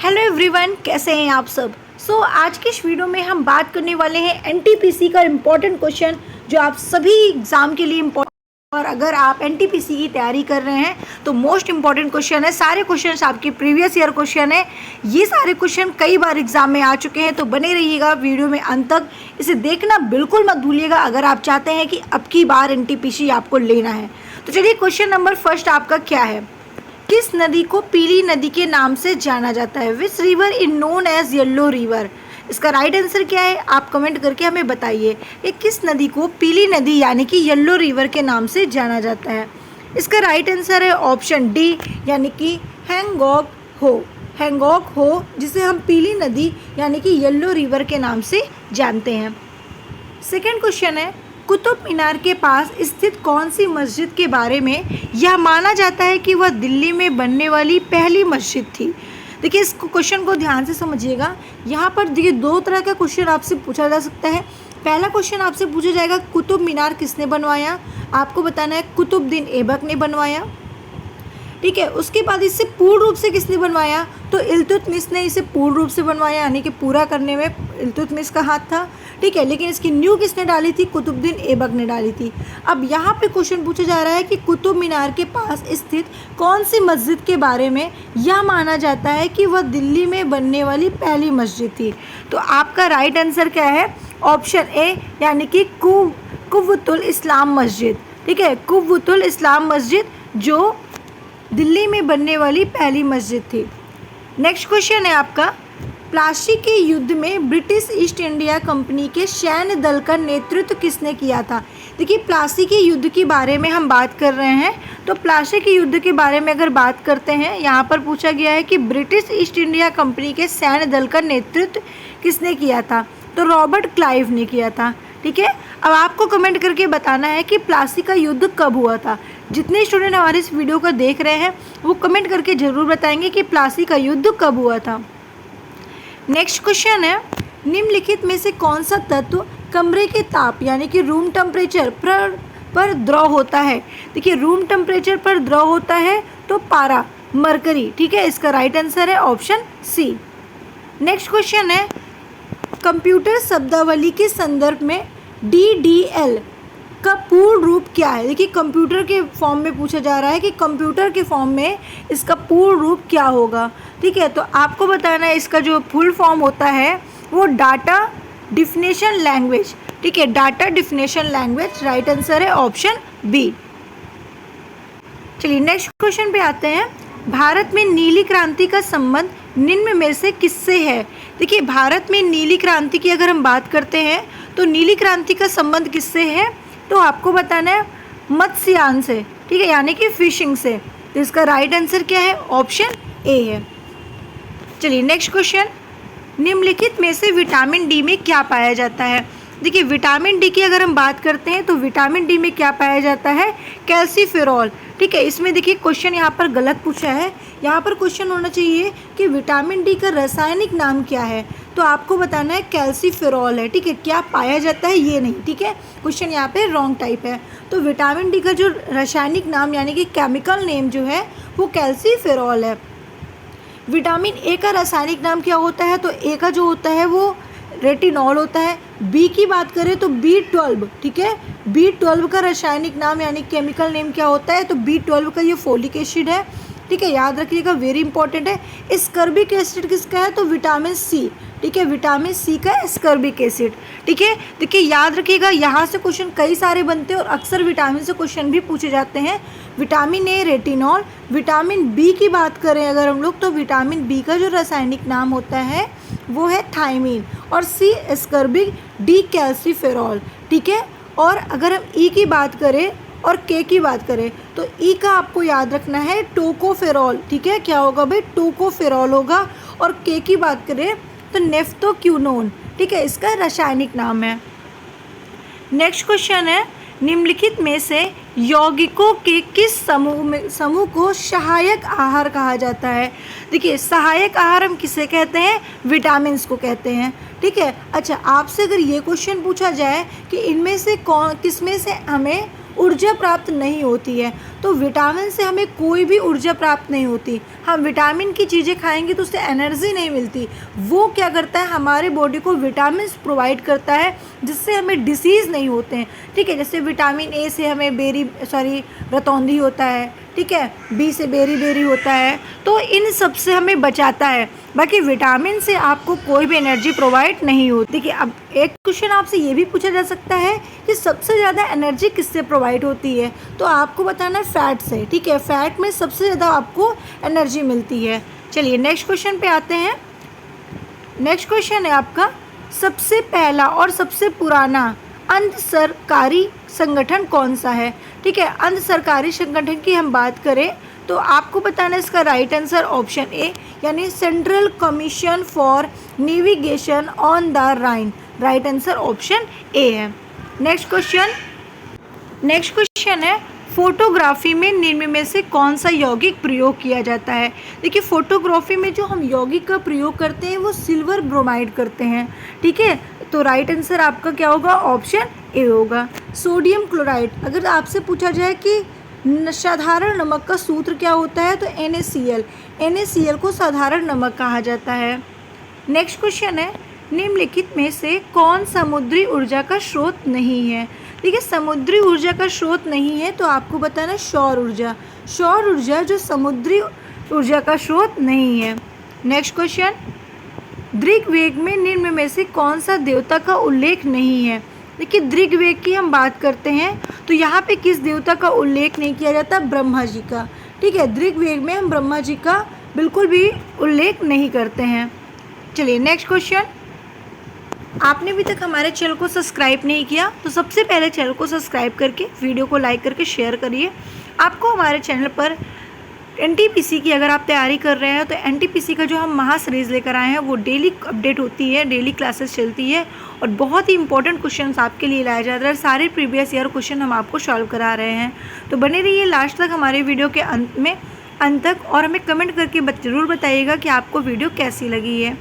Hello everyone, कैसे हैं आप सब। आज की इस वीडियो में हम बात करने वाले हैं एनटीपीसी का इम्पोर्टेंट क्वेश्चन जो आप सभी एग्ज़ाम के लिए इम्पोर्टेंट, और अगर आप एनटीपीसी की तैयारी कर रहे हैं तो मोस्ट इम्पॉर्टेंट क्वेश्चन है। सारे क्वेश्चन आपके प्रीवियस ईयर क्वेश्चन है। ये सारे क्वेश्चन कई बार एग्जाम में आ चुके हैं, तो बने रहिएगा वीडियो में अंत तक। इसे देखना बिल्कुल मत भूलिएगा अगर आप चाहते हैं कि अब की बार एनटीपीसी आपको लेना है। तो चलिए, क्वेश्चन नंबर फर्स्ट आपका क्या है। किस नदी को पीली नदी के नाम से जाना जाता है। Which river is known as yellow river. इसका राइट आंसर क्या है, आप कमेंट करके हमें बताइए कि किस नदी को पीली नदी यानी कि येलो रिवर के नाम से जाना जाता है। इसका राइट आंसर है ऑप्शन डी, यानी कि हैंगॉक हो। हैंगॉक हो, जिसे हम पीली नदी यानी कि येलो रिवर के नाम से जानते हैं। सेकेंड क्वेश्चन है, कुतुब मीनार के पास स्थित कौन सी मस्जिद के बारे में यह माना जाता है कि वह दिल्ली में बनने वाली पहली मस्जिद थी। देखिए, इस क्वेश्चन को ध्यान से समझिएगा। यहाँ पर देखिए, दो तरह का क्वेश्चन आपसे पूछा जा सकता है। पहला क्वेश्चन आपसे पूछा जाएगा कुतुब मीनार किसने बनवाया, आपको बताना है कुतुबुद्दीन ऐबक ने बनवाया। ठीक है, उसके बाद इसे पूर्ण रूप से किसने बनवाया, तो इल्तुतमिश ने इसे पूर्ण रूप से बनवाया, यानी कि पूरा करने में इल्तुतमिश का हाथ था। ठीक है, लेकिन इसकी नींव किसने डाली थी, कुतुबुद्दीन ऐबक ने डाली थी। अब यहाँ पे क्वेश्चन पूछा जा रहा है कि कुतुब मीनार के पास स्थित कौन सी मस्जिद के बारे में यह माना जाता है कि वह दिल्ली में बनने वाली पहली मस्जिद थी। तो आपका राइट आंसर क्या है, ऑप्शन ए, यानी कि कुव्वतुल इस्लाम मस्जिद। ठीक है, कुव्वतुल इस्लाम मस्जिद जो दिल्ली में बनने वाली पहली मस्जिद थी। नेक्स्ट क्वेश्चन है आपका, प्लासी के युद्ध में ब्रिटिश ईस्ट इंडिया कंपनी के सैन्य दल का नेतृत्व किसने किया था। देखिए, प्लासी के युद्ध के बारे में हम बात कर रहे हैं, तो प्लासी के युद्ध के बारे में अगर बात करते हैं, यहाँ पर पूछा गया है कि ब्रिटिश ईस्ट इंडिया कंपनी के सैन्य दल का नेतृत्व किसने किया था, तो रॉबर्ट क्लाइव ने किया था। ठीक है, अब आपको कमेंट करके बताना है कि प्लासी का युद्ध कब हुआ था। जितने स्टूडेंट हमारे इस वीडियो को देख रहे हैं वो कमेंट करके ज़रूर बताएंगे कि प्लासी का युद्ध कब हुआ था। नेक्स्ट क्वेश्चन है, निम्नलिखित में से कौन सा तत्व कमरे के ताप यानी कि रूम टेम्परेचर पर द्रव होता है। देखिए, रूम टेम्परेचर पर द्रव होता है तो पारा, मरकरी। ठीक है, इसका राइट आंसर है ऑप्शन सी। नेक्स्ट क्वेश्चन है, कंप्यूटर शब्दावली के संदर्भ में DDL का पूर्ण रूप क्या है। देखिए, कंप्यूटर के फॉर्म में पूछा जा रहा है कि कंप्यूटर के फॉर्म में इसका पूर्ण रूप क्या होगा। ठीक है, तो आपको बताना है इसका जो फुल फॉर्म होता है वो डाटा डिफिनेशन लैंग्वेज। ठीक है, data definition language, right answer है ऑप्शन बी। चलिए, नेक्स्ट क्वेश्चन पे आते हैं, भारत में नीली क्रांति का संबंध निम्न में से किससे है। देखिए, भारत में नीली क्रांति की अगर हम बात करते हैं तो नीली क्रांति का संबंध किससे है, तो आपको बताना है मत्स्यायन से। ठीक है, यानी कि फिशिंग से। तो इसका राइट आंसर क्या है, ऑप्शन ए है। चलिए, नेक्स्ट क्वेश्चन, निम्नलिखित में से विटामिन डी में क्या पाया जाता है। देखिए, विटामिन डी की अगर हम बात करते हैं तो विटामिन डी में क्या पाया जाता है, कैल्सीफेरॉल। ठीक है, इसमें देखिए क्वेश्चन यहाँ पर गलत पूछा है। यहाँ पर क्वेश्चन होना चाहिए कि विटामिन डी का रासायनिक नाम क्या है, तो आपको बताना है कैल्सीफेरॉल है। ठीक है, क्या पाया जाता है ये नहीं। ठीक है, क्वेश्चन यहाँ पे रॉन्ग टाइप है। तो विटामिन डी का जो रासायनिक नाम यानी कि केमिकल नेम जो है वो कैल्सीफेरॉल है। विटामिन ए का रासायनिक नाम क्या होता है, तो ए का जो होता है वो रेटिनॉल होता है। बी की बात करें तो B12। ठीक है, B12 का रासायनिक नाम यानी केमिकल नेम क्या होता है, तो B12 का ये फोलिक एसिड है। ठीक है, याद रखिएगा, वेरी इंपॉर्टेंट है। स्कर्बिक एसिड किसका है, तो विटामिन सी। ठीक है, विटामिन सी का स्कर्बिक एसिड। ठीक है, देखिए याद रखिएगा, यहाँ से क्वेश्चन कई सारे बनते हैं और अक्सर विटामिन से क्वेश्चन भी पूछे जाते हैं। Vitamin A retinol. Vitamin B की बात करें अगर हम लोग, तो विटामिन बी का जो रासायनिक नाम होता है वो है थायमीन, और सी स्कर्बिक, डी कैल्सीफेरॉल। ठीक है, और अगर हम ई की बात करें और के की बात करें तो ई का आपको याद रखना है टोकोफेरॉल। ठीक है, क्या होगा भाई, टोकोफेरॉल होगा। और के की बात करें तो नेफ्टोक्यूनोन। ठीक है, इसका रासायनिक नाम है। नेक्स्ट क्वेश्चन है, निम्नलिखित में से यौगिकों के किस समूह को सहायक आहार कहा जाता है। देखिए, सहायक आहार हम किसे कहते हैं, विटामिन को कहते हैं। ठीक है, अच्छा, आपसे अगर ये क्वेश्चन पूछा जाए कि इनमें से किसमें से हमें ऊर्जा प्राप्त नहीं होती है, तो विटामिन से हमें कोई भी ऊर्जा प्राप्त नहीं होती। हम विटामिन की चीज़ें खाएंगे तो उससे एनर्जी नहीं मिलती। वो क्या करता है, हमारे बॉडी को विटामिन प्रोवाइड करता है जिससे हमें डिसीज़ नहीं होते हैं। ठीक है, जैसे विटामिन ए से हमें रतौंधी होता है, ठीक है, बी से बेरी होता है, तो इन सब से हमें बचाता है। बाकी विटामिन से आपको कोई भी एनर्जी प्रोवाइड नहीं होती। देखिए, अब एक क्वेश्चन आपसे ये भी पूछा जा सकता है कि सबसे ज़्यादा एनर्जी किससे प्रोवाइड होती है, तो आपको बताना है फैट से। ठीक है, फैट में सबसे ज़्यादा आपको एनर्जी मिलती है। चलिए नेक्स्ट क्वेश्चन पे आते हैं। नेक्स्ट क्वेश्चन है आपका, सबसे पहला और सबसे पुराना अंध सरकारी संगठन कौन सा है। ठीक है, अंध सरकारी संगठन की हम बात करें तो आपको बताना है इसका राइट आंसर ऑप्शन ए, यानी central commission for navigation on the Rhine. Right answer option A है। नेक्स्ट क्वेश्चन है, फोटोग्राफी में निम्न में से कौन सा यौगिक प्रयोग किया जाता है। देखिए, फोटोग्राफी में जो हम यौगिक का प्रयोग करते हैं वो सिल्वर ब्रोमाइड करते हैं। ठीक है, तो राइट आंसर आपका क्या होगा, ऑप्शन ए होगा। सोडियम क्लोराइड, अगर आपसे पूछा जाए कि साधारण नमक का सूत्र क्या होता है तो NaCl को साधारण नमक कहा जाता है। नेक्स्ट क्वेश्चन है, निम्नलिखित में से कौन समुद्री ऊर्जा का स्रोत नहीं है। देखिए, समुद्री ऊर्जा का स्रोत नहीं है तो आपको बताना है सौर ऊर्जा जो समुद्री ऊर्जा का स्रोत नहीं है। नेक्स्ट क्वेश्चन, दृग्वेग में निम्न में से कौन सा देवता का उल्लेख नहीं है। देखिए, दृग्वेग की हम बात करते हैं तो यहाँ पे किस देवता का उल्लेख नहीं किया जाता, ब्रह्मा जी का। ठीक है, दृग्वेग में हम ब्रह्मा जी का बिल्कुल भी उल्लेख नहीं करते हैं। चलिए नेक्स्ट क्वेश्चन, आपने अभी तक हमारे चैनल को सब्सक्राइब नहीं किया तो सबसे पहले चैनल को सब्सक्राइब करके वीडियो को लाइक करके शेयर करिए। आपको हमारे चैनल पर NTPC की अगर आप तैयारी कर रहे हैं तो NTPC का जो हम महा सीरीज़ लेकर आए हैं वो डेली अपडेट होती है, डेली क्लासेस चलती है और बहुत ही इंपॉर्टेंट क्वेश्चन्स आपके लिए लाया जाता है। सारे प्रीवियस ईयर क्वेश्चन हम आपको सॉल्व करा रहे हैं, तो बने रहिए लास्ट तक हमारे वीडियो के अंत तक और हमें कमेंट करके ज़रूर बताइएगा कि आपको वीडियो कैसी लगी है।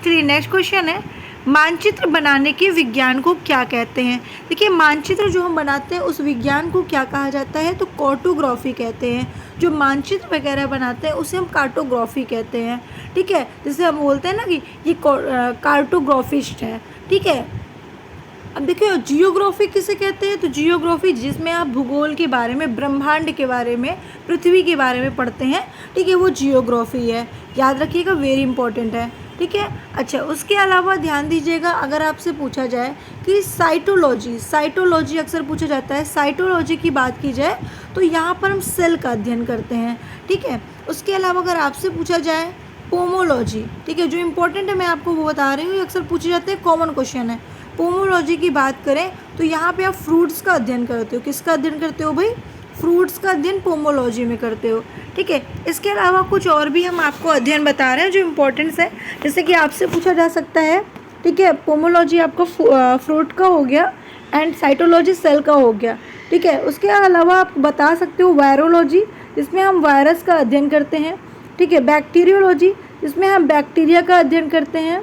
चलिए नेक्स्ट क्वेश्चन है, मानचित्र बनाने के विज्ञान को क्या कहते हैं। देखिए, मानचित्र जो हम बनाते हैं उस विज्ञान को क्या कहा जाता है तो कार्टोग्राफी कहते हैं। जो मानचित्र वगैरह बनाते हैं उसे हम कार्टोग्राफी कहते हैं। ठीक है, जैसे हम बोलते हैं ना कि ये कार्टोग्राफिस्ट है। ठीक है, अब देखिए जियोग्राफी किसे कहते हैं तो जियोग्राफी जिसमें आप भूगोल के बारे में, ब्रह्मांड के बारे में, पृथ्वी के बारे में पढ़ते हैं। ठीक है, वो जियोग्राफी है, याद रखिएगा, वेरी इंपॉर्टेंट है। ठीक है, अच्छा, उसके अलावा ध्यान दीजिएगा, अगर आपसे पूछा जाए कि साइटोलॉजी अक्सर पूछा जाता है। साइटोलॉजी की बात की जाए तो यहाँ पर हम सेल का अध्ययन करते हैं। ठीक है, उसके अलावा अगर आपसे पूछा जाए पोमोलॉजी, ठीक है, जो इंपॉर्टेंट है मैं आपको वो बता रही हूँ, ये अक्सर पूछे जाते हैं, कॉमन क्वेश्चन है। पोमोलॉजी की बात करें तो यहाँ पे आप फ्रूट्स का अध्ययन करते हो। किसका अध्ययन करते हो भाई, फ्रूट्स का अध्ययन पोमोलॉजी में करते हो। ठीक है, इसके अलावा कुछ और भी हम आपको अध्ययन बता रहे हैं जो इम्पोर्टेंस है, जैसे कि आपसे पूछा जा सकता है। ठीक है, पोमोलॉजी आपका फ्रूट का हो गया एंड साइटोलॉजी सेल का हो गया। ठीक है, उसके अलावा आप बता सकते हो वायरोलॉजी, जिसमें हम वायरस का अध्ययन करते हैं। ठीक है, बैक्टीरियोलॉजी, जिसमें हम बैक्टीरिया का अध्ययन करते हैं।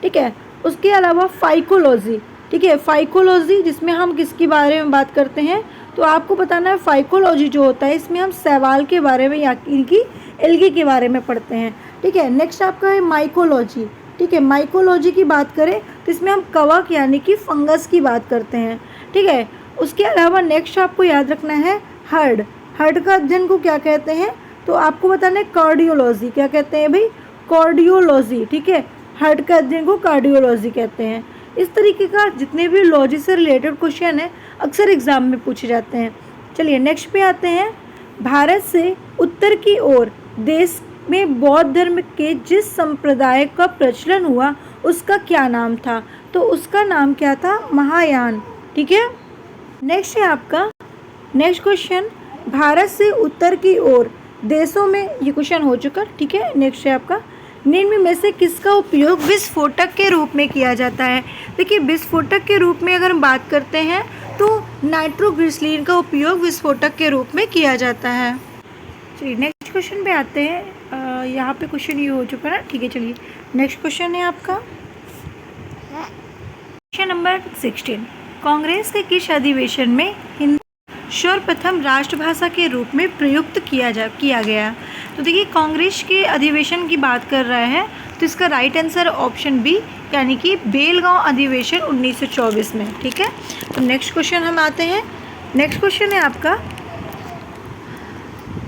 ठीक है, उसके अलावा फाइकोलॉजी, ठीक है, फाइकोलॉजी जिसमें हम किसके बारे में बात करते हैं तो आपको बताना है फाइकोलॉजी जो होता है इसमें हम शैवाल के बारे में या इनकी एल्गी के बारे में पढ़ते हैं। ठीक है, नेक्स्ट आपका है माइकोलॉजी। ठीक है, माइकोलॉजी की बात करें तो इसमें हम कवक यानी कि फंगस की बात करते हैं। ठीक है, उसके अलावा नेक्स्ट आपको याद रखना है हर्ड का अध्ययन को क्या कहते हैं तो आपको बताना है कार्डियोलॉजी। क्या कहते हैं भाई, कार्डियोलॉजी। ठीक है, हार्ट का अध्ययन को कार्डियोलॉजी कहते हैं। इस तरीके का जितने भी लॉजी से रिलेटेड क्वेश्चन है अक्सर एग्जाम में पूछे जाते हैं। चलिए नेक्स्ट पे आते हैं, भारत से उत्तर की ओर देश में बौद्ध धर्म के जिस संप्रदाय का प्रचलन हुआ उसका क्या नाम था तो उसका नाम क्या था, महायान। ठीक है, नेक्स्ट है आपका नेक्स्ट क्वेश्चन, भारत से उत्तर की ओर देशों में, ये क्वेश्चन हो चुका। ठीक है, नेक्स्ट है आपका, निम्न में से किसका उपयोग विस्फोटक के रूप में किया जाता है। देखिए, विस्फोटक के रूप में अगर हम बात करते हैं तो नाइट्रोग्लिसरीन का उपयोग विस्फोटक के रूप में किया जाता है। चलिए नेक्स्ट क्वेश्चन पे आते हैं। यहाँ पे क्वेश्चन ये हो चुका है ना। ठीक है, चलिए नेक्स्ट क्वेश्चन है आपका क्वेश्चन नंबर 16, कांग्रेस के किस अधिवेशन में सर्वप्रथम राष्ट्रभाषा के रूप में प्रयुक्त किया गया? तो देखिए कांग्रेस के अधिवेशन की बात कर रहा है, तो इसका राइट आंसर ऑप्शन बी, यानी कि बेलगांव अधिवेशन 1924 में। ठीक है, तो नेक्स्ट क्वेश्चन हम आते हैं। नेक्स्ट क्वेश्चन है आपका,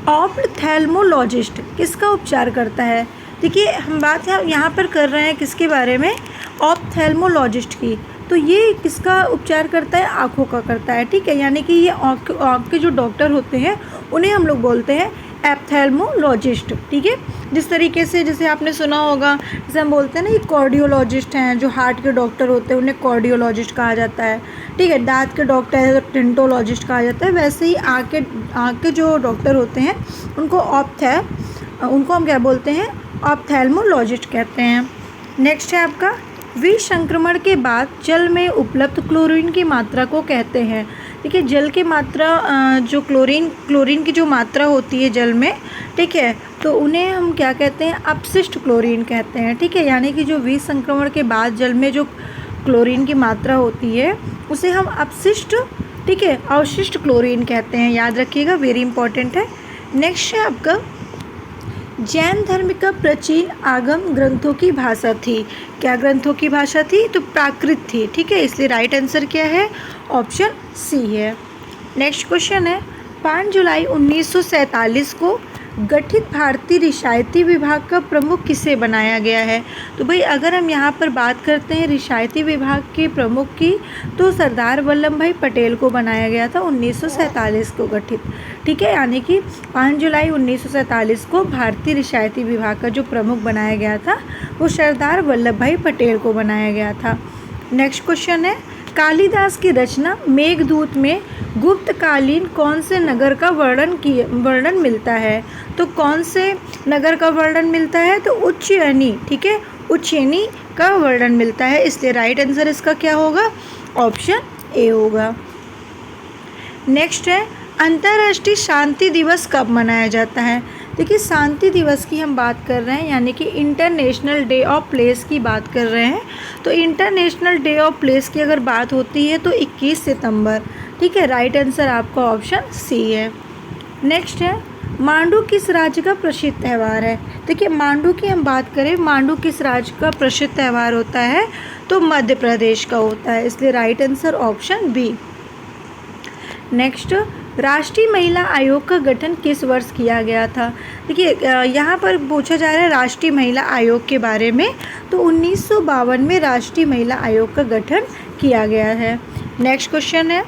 ऑप्थेल्मोलॉजिस्ट किसका उपचार करता है? देखिए हम बात यहाँ पर कर रहे हैं किसके बारे में, ऑप्थेल्मोलॉजिस्ट की। तो ये किसका उपचार करता है? आँखों का करता है। ठीक है, यानी कि ये आँख के जो डॉक्टर होते हैं उन्हें हम लोग बोलते हैं एप्थेल्मोलॉजिस्ट। ठीक है, जिस तरीके से जैसे आपने सुना होगा, जैसे हम बोलते हैं ना, ये कार्डियोलॉजिस्ट हैं, जो हार्ट के डॉक्टर होते हैं उन्हें कार्डियोलॉजिस्ट कहा जाता है। ठीक है, दांत के डॉक्टर है तो डेंटोलॉजिस्ट कहा जाता है। वैसे ही आँख के जो डॉक्टर होते हैं उनको हम क्या बोलते हैं? ऑप्थेल्मोलॉजिस्ट कहते हैं। नेक्स्ट है आपका, विसंक्रमण के बाद जल में उपलब्ध क्लोरीन की मात्रा को कहते हैं? देखिए जल की मात्रा, जो क्लोरीन की जो मात्रा होती है जल में, ठीक है, तो उन्हें हम क्या कहते हैं? अपशिष्ट क्लोरीन कहते हैं। ठीक है, यानी कि जो विसंक्रमण के बाद जल में जो क्लोरीन की मात्रा होती है उसे हम अपशिष्ट, ठीक है, अवशिष्ट क्लोरीन कहते हैं। याद रखिएगा, वेरी इंपॉर्टेंट है। नेक्स्ट है आपका, जैन धर्म का प्राचीन आगम ग्रंथों की भाषा थी? क्या ग्रंथों की भाषा थी? तो प्राकृत थी। ठीक है, इसलिए राइट आंसर क्या है? ऑप्शन सी है। नेक्स्ट क्वेश्चन है, 5 जुलाई 1947 को गठित भारतीय रियायती विभाग का प्रमुख किसे बनाया गया है? तो भाई अगर हम यहाँ पर बात करते हैं रियायती विभाग के प्रमुख की, तो सरदार वल्लभ भाई पटेल को बनाया गया था 1947 को गठित। ठीक है, यानी कि 5 जुलाई 1947 को भारतीय रियायती विभाग का जो प्रमुख बनाया गया था वो सरदार वल्लभ भाई पटेल को बनाया गया था। नेक्स्ट क्वेश्चन है, कालिदास की रचना मेघदूत में गुप्तकालीन कौन से नगर का वर्णन मिलता है? तो कौन से नगर का वर्णन मिलता है? तो उज्जैनी। ठीक है, उज्जैनी का वर्णन मिलता है, इसलिए राइट आंसर इसका क्या होगा? ऑप्शन ए होगा। नेक्स्ट है, अंतर्राष्ट्रीय शांति दिवस कब मनाया जाता है? देखिए शांति दिवस की हम बात कर रहे हैं, यानी कि इंटरनेशनल डे ऑफ प्लेस की बात कर रहे हैं। तो इंटरनेशनल डे ऑफ प्लेस की अगर बात होती है तो 21 सितंबर। ठीक है, राइट आंसर आपका ऑप्शन सी है। नेक्स्ट है, मांडू किस राज्य का प्रसिद्ध त्यौहार है? देखिए मांडू की हम बात करें, मांडू किस राज्य का प्रसिद्ध त्यौहार होता है? तो मध्य प्रदेश का होता है, इसलिए right answer option B. Next, राष्ट्रीय महिला आयोग का गठन किस वर्ष किया गया था? देखिए यहाँ पर पूछा जा रहा है राष्ट्रीय महिला आयोग के बारे में, तो 1952 में राष्ट्रीय महिला आयोग का गठन किया गया है। नेक्स्ट क्वेश्चन है,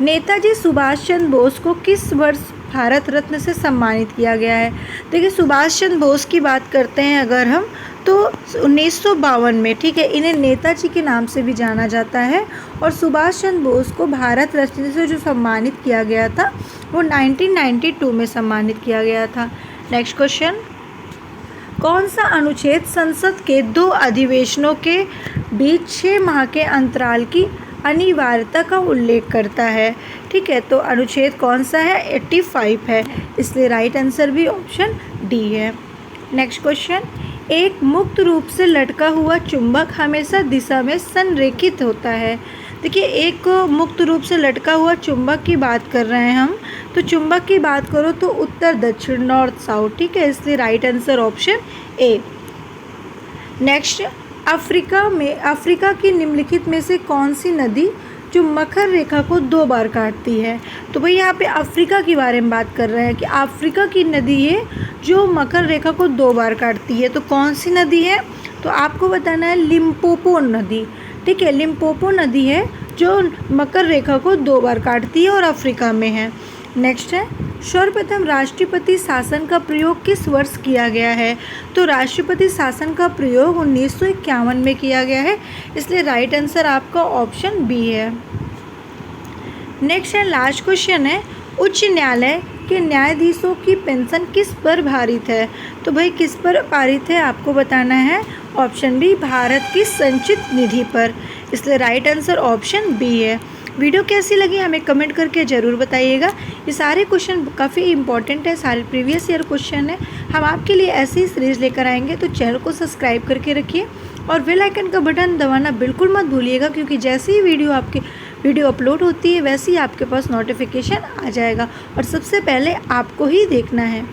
नेताजी सुभाष चंद्र बोस को किस वर्ष भारत रत्न से सम्मानित किया गया है? देखिए सुभाष चंद्र बोस की बात करते हैं अगर हम, तो 1952 में, ठीक है, इन्हें नेताजी के नाम से भी जाना जाता है। और सुभाष चंद्र बोस को भारत रत्न से जो सम्मानित किया गया था वो 1992 में सम्मानित किया गया था। नेक्स्ट क्वेश्चन, कौन सा अनुच्छेद संसद के 2 अधिवेशनों के बीच 6 माह के अंतराल की अनिवार्यता का उल्लेख करता है? ठीक है, तो अनुच्छेद कौन सा है? 85 है, इसलिए राइट आंसर भी ऑप्शन डी है। नेक्स्ट क्वेश्चन, एक मुक्त रूप से लटका हुआ चुंबक हमेशा दिशा में संरेखित होता है। देखिए एक मुक्त रूप से लटका हुआ चुंबक की बात कर रहे हैं हम, तो चुंबक की बात करो तो उत्तर दक्षिण, नॉर्थ साउथ। ठीक है, इसलिए राइट आंसर ऑप्शन ए। नेक्स्ट, अफ्रीका की निम्नलिखित में से कौन सी नदी जो मकर रेखा को 2 बार काटती है? तो भाई यहाँ पे अफ्रीका के बारे में बात कर रहे हैं कि अफ्रीका की नदी है जो मकर रेखा को 2 बार काटती है। तो कौन सी नदी है? तो आपको बताना है लिम्पोपो नदी। ठीक है, लिम्पोपो नदी है जो मकर रेखा को 2 बार काटती है और अफ्रीका में है। नेक्स्ट है, सर्वप्रथम राष्ट्रपति शासन का प्रयोग किस वर्ष किया गया है? तो राष्ट्रपति शासन का प्रयोग 1951 में किया गया है, इसलिए राइट आंसर आपका ऑप्शन बी है। नेक्स्ट है, लास्ट क्वेश्चन है, उच्च न्यायालय के न्यायाधीशों की पेंशन किस पर भारित है? तो भाई किस पर भारित है आपको बताना है। ऑप्शन बी, भारत की संचित निधि पर, इसलिए राइट आंसर ऑप्शन बी है। वीडियो कैसी लगी हमें कमेंट करके ज़रूर बताइएगा। ये सारे क्वेश्चन काफ़ी इंपॉर्टेंट है, सारे प्रीवियस ईयर क्वेश्चन है। हम आपके लिए ऐसी ही सीरीज़ लेकर आएंगे, तो चैनल को सब्सक्राइब करके रखिए और बेल आइकन का बटन दबाना बिल्कुल मत भूलिएगा, क्योंकि जैसे ही वीडियो वीडियो अपलोड होती है वैसे ही आपके पास नोटिफिकेशन आ जाएगा और सबसे पहले आपको ही देखना है।